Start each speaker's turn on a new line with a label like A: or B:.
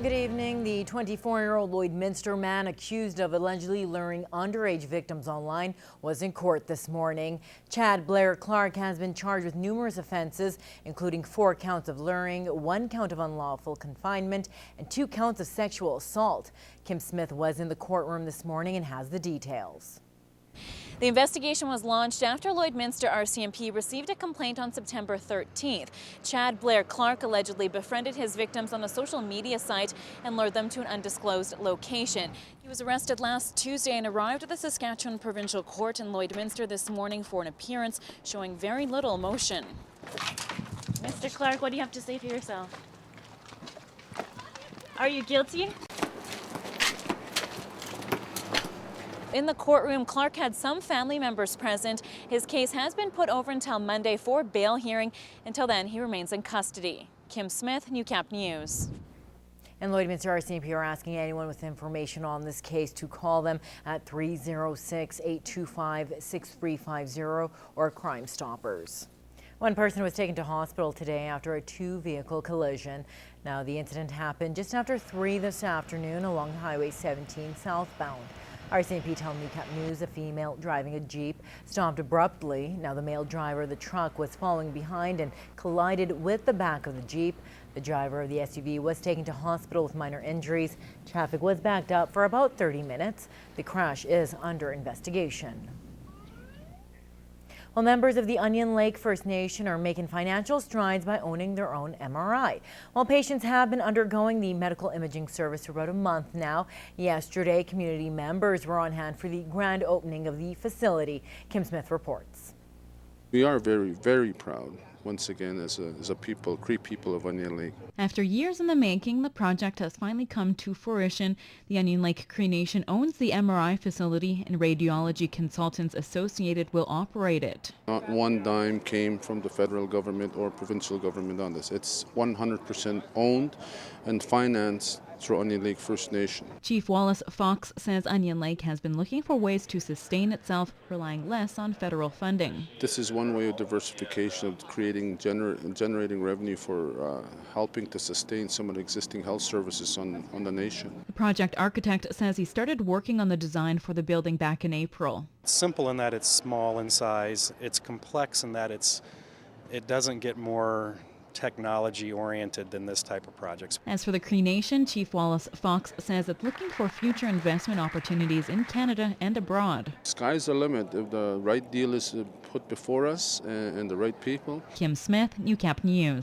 A: Good evening. The 24-year-old Lloydminster man accused of allegedly luring underage victims online was in court this morning. Chad Blair Clark has been charged with numerous offenses, including 4 counts of luring, 1 count of unlawful confinement, and 2 counts of sexual assault. Kim Smith was in the courtroom this morning and has the details.
B: The investigation was launched after Lloydminster RCMP received a complaint on September 13th. Chad Blair Clark allegedly befriended his victims on a social media site and lured them to an undisclosed location. He was arrested last Tuesday and arrived at the Saskatchewan Provincial Court in Lloydminster this morning for an appearance showing very little emotion. Mr. Clark, what do you have to say for yourself? Are you guilty? In the courtroom, Clark had some family members present. His case has been put over until Monday for bail hearing. Until then, he remains in custody. Kim Smith, Newcap News.
A: And Lloydminster RCMP are asking anyone with information on this case to call them at 306-825-6350 or Crime Stoppers. One person was taken to hospital today after a 2-vehicle collision. Now, the incident happened just after 3 this afternoon along Highway 17 southbound. RCMP tell Newcap News a female driving a Jeep stopped abruptly. Now, the male driver of the truck was following behind and collided with the back of the Jeep. The driver of the SUV was taken to hospital with minor injuries. Traffic was backed up for about 30 minutes. The crash is under investigation. Well, members of the Onion Lake First Nation are making financial strides by owning their own MRI. While patients have been undergoing the medical imaging service for about a month now, yesterday community members were on hand for the grand opening of the facility. Kim Smith reports.
C: We are very, very proud, once again, as a people, Cree people of Onion Lake.
D: After years in the making, the project has finally come to fruition. The Onion Lake Cree Nation owns the MRI facility, and radiology consultants associated will operate it.
C: Not one dime came from the federal government or provincial government on this. It's 100% owned and financed through Onion Lake First Nation.
D: Chief Wallace Fox says Onion Lake has been looking for ways to sustain itself, relying less on federal funding.
C: This is one way of diversification, of creating, generating revenue for helping to sustain some of the existing health services on the nation.
D: The project architect says he started working on the design for the building back in April.
E: It's simple in that it's small in size. It's complex in that it doesn't get more technology oriented than this type of projects.
D: As for the Cree Nation, Chief Wallace Fox says it's looking for future investment opportunities in Canada and abroad.
C: Sky's the limit if the right deal is put before us and the right people.
D: Kim Smith, Newcap News.